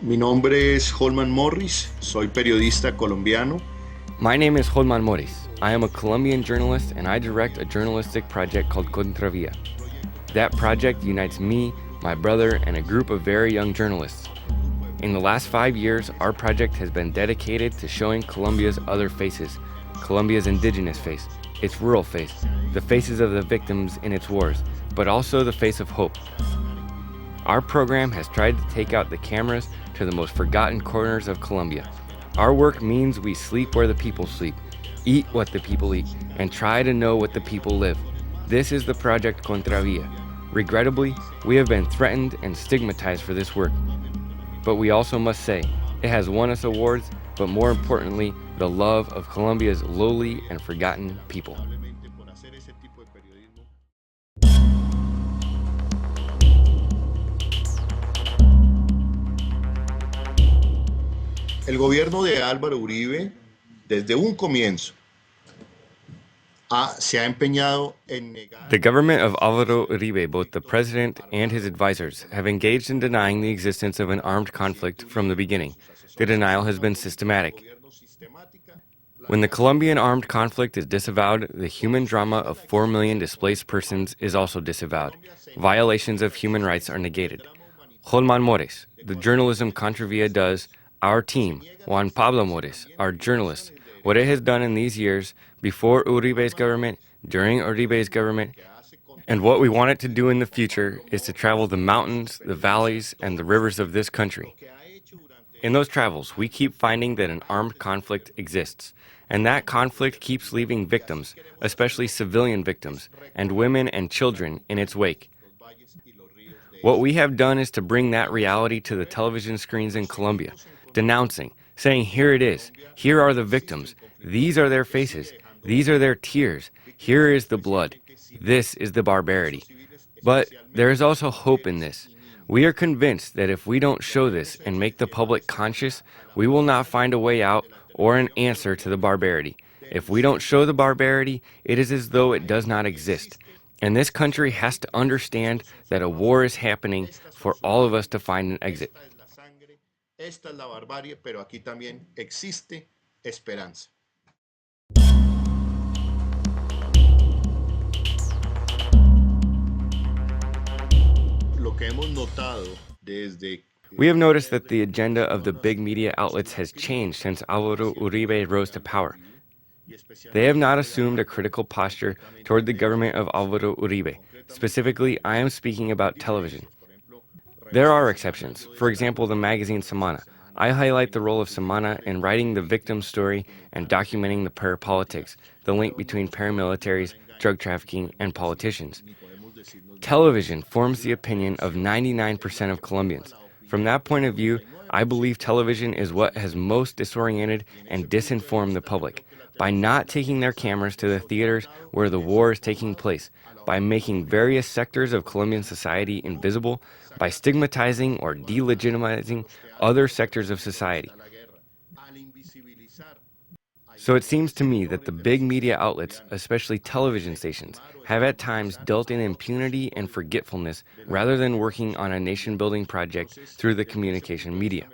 Mi nombre es Hollman Morris, soy periodista colombiano. My name is Hollman Morris. I am a Colombian journalist and I direct a journalistic project called Contravia. That project unites me, my brother, and a group of very young journalists. In the last 5 years, our project has been dedicated to showing Colombia's other faces, Colombia's indigenous face, its rural face, the faces of the victims in its wars, but also the face of hope. Our program has tried to take out the cameras to the most forgotten corners of Colombia. Our work means we sleep where the people sleep, eat what the people eat, and try to know what the people live. This is the Project Contravia. Regrettably, we have been threatened and stigmatized for this work. But we also must say, it has won us awards, but more importantly, the love of Colombia's lowly and forgotten people. El gobierno de Álvaro Uribe, desde un comienzo, se ha empeñado en negar. The government of Álvaro Uribe, both the president and his advisors, have engaged in denying the existence of an armed conflict from the beginning. The denial has been systematic. When the Colombian armed conflict is disavowed, the human drama of 4 million displaced persons is also disavowed. Violations of human rights are negated. Hollman Morris, the journalism Contravia does, our team, Juan Pablo Morris, our journalist, what it has done in these years, before Uribe's government, during Uribe's government, and what we want it to do in the future is to travel the mountains, the valleys, and the rivers of this country. In those travels, we keep finding that an armed conflict exists, and that conflict keeps leaving victims, especially civilian victims, and women and children in its wake. What we have done is to bring that reality to the television screens in Colombia, denouncing, saying, here it is, here are the victims, these are their faces, these are their tears, here is the blood, this is the barbarity. But there is also hope in this. We are convinced that if we don't show this and make the public conscious, we will not find a way out or an answer to the barbarity. If we don't show the barbarity, it is as though it does not exist. And this country has to understand that a war is happening for all of us to find an exit. Esta es la barbarie, pero aquí también existe esperanza. Lo que hemos notado desde We have noticed that the agenda of the big media outlets has changed since Álvaro Uribe rose to power. They have not assumed a critical posture toward the government of Álvaro Uribe. Specifically, I am speaking about television. There are exceptions. For example, the magazine Semana. I highlight the role of Semana in writing the victim story and documenting the parapolitics, the link between paramilitaries, drug trafficking, and politicians. Television forms the opinion of 99% of Colombians. From that point of view, I believe television is what has most disoriented and disinformed the public. By not taking their cameras to the theaters where the war is taking place, by making various sectors of Colombian society invisible, by stigmatizing or delegitimizing other sectors of society. So it seems to me that the big media outlets, especially television stations, have at times dealt in impunity and forgetfulness rather than working on a nation-building project through the communication media.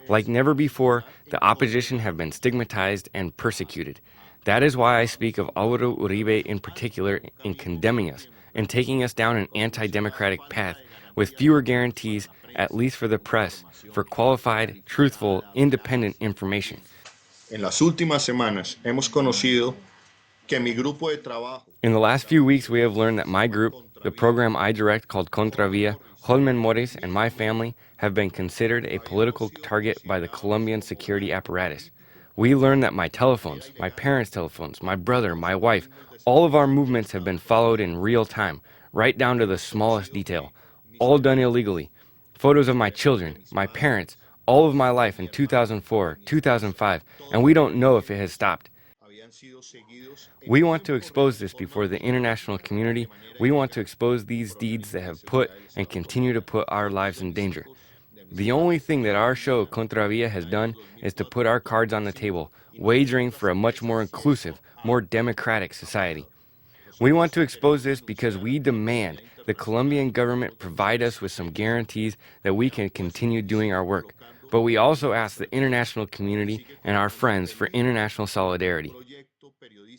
Like never before, the opposition have been stigmatized and persecuted. That is why I speak of Álvaro Uribe in particular in condemning us and taking us down an anti-democratic path with fewer guarantees, at least for the press, for qualified, truthful, independent information. En las últimas semanas hemos conocido que mi grupo de trabajo. In the last few weeks, we have learned that my group, the program I direct called Contravia, Hollman Morris, and my family have been considered a political target by the Colombian security apparatus. We learned that my telephones, my parents' telephones, my brother, my wife, all of our movements have been followed in real time, right down to the smallest detail, all done illegally. Photos of my children, my parents, all of my life in 2004, 2005, and we don't know if it has stopped. We want to expose this before the international community. We want to expose these deeds that have put and continue to put our lives in danger. The only thing that our show, Contravia, has done is to put our cards on the table, wagering for a much more inclusive, more democratic society. We want to expose this because we demand the Colombian government provide us with some guarantees that we can continue doing our work. But we also ask the international community and our friends for international solidarity.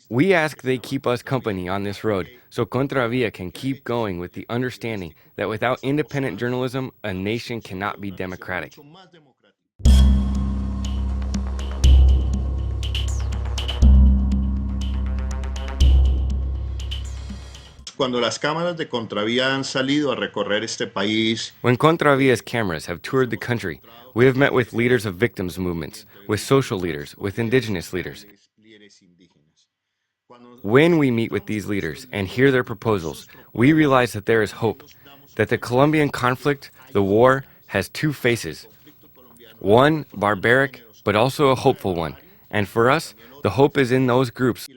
We ask they keep us company on this road so Contravia can keep going with the understanding that without independent journalism, a nation cannot be democratic. Cuando las cámaras de Contravía han salido a recorrer este país, When Contravia's cameras have toured the country, we have met with leaders of victims' movements, with social leaders, with indigenous leaders. When we meet with these leaders and hear their proposals, we realize that there is hope, that the Colombian conflict, the war, has two faces. One barbaric, but also a hopeful one. And for us, the hope is in those groups.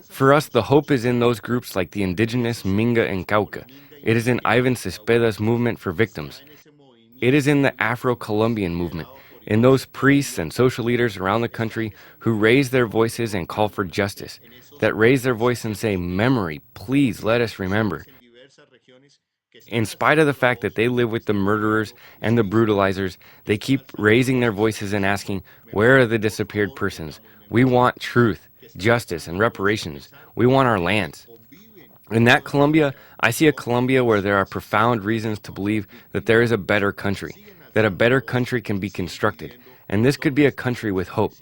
For us, the hope is in those groups like the indigenous Minga and Cauca. It is in Ivan Cispeda's movement for victims. It is in the Afro-Colombian movement, in those priests and social leaders around the country who raise their voices and call for justice, that raise their voice and say, memory, please let us remember. In spite of the fact that they live with the murderers and the brutalizers, they keep raising their voices and asking, where are the disappeared persons? We want truth, justice, and reparations. We want our lands. In that Colombia, I see a Colombia where there are profound reasons to believe that there is a better country, that a better country can be constructed, and this could be a country with hope.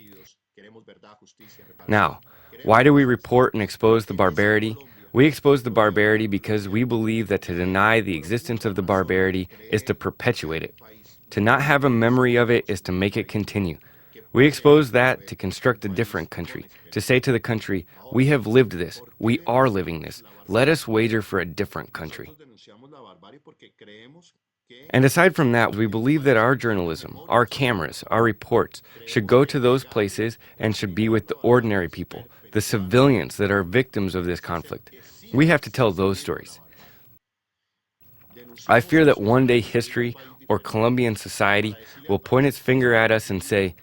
Now, why do we report and expose the barbarity? We expose the barbarity because we believe that to deny the existence of the barbarity is to perpetuate it. To not have a memory of it is to make it continue. We expose that to construct a different country, to say to the country, we have lived this, we are living this, let us wager for a different country. And aside from that, we believe that our journalism, our cameras, our reports should go to those places and should be with the ordinary people, the civilians that are victims of this conflict. We have to tell those stories. I fear that one day history or Colombian society will point its finger at us and say,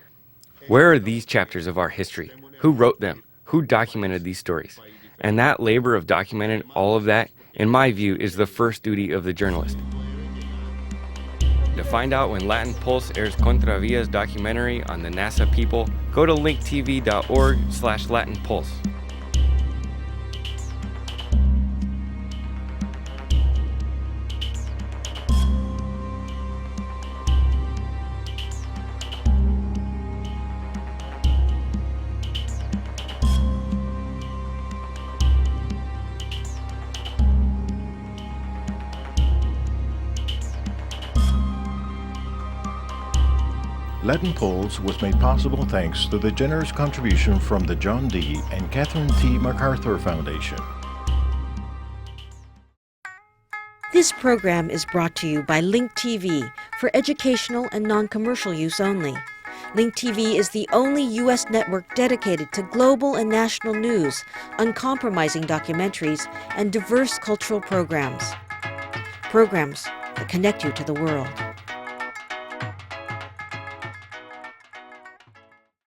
where are these chapters of our history? Who wrote them? Who documented these stories? And that labor of documenting all of that, in my view, is the first duty of the journalist. To find out when Latin Pulse airs Contravia's documentary on the NASA people, go to linktv.org/LatinPulse. Latin Pulse was made possible thanks to the generous contribution from the John D. and Catherine T. MacArthur Foundation. This program is brought to you by Link TV for educational and non-commercial use only. Link TV is the only U.S. network dedicated to global and national news, uncompromising documentaries, and diverse cultural programs. Programs that connect you to the world.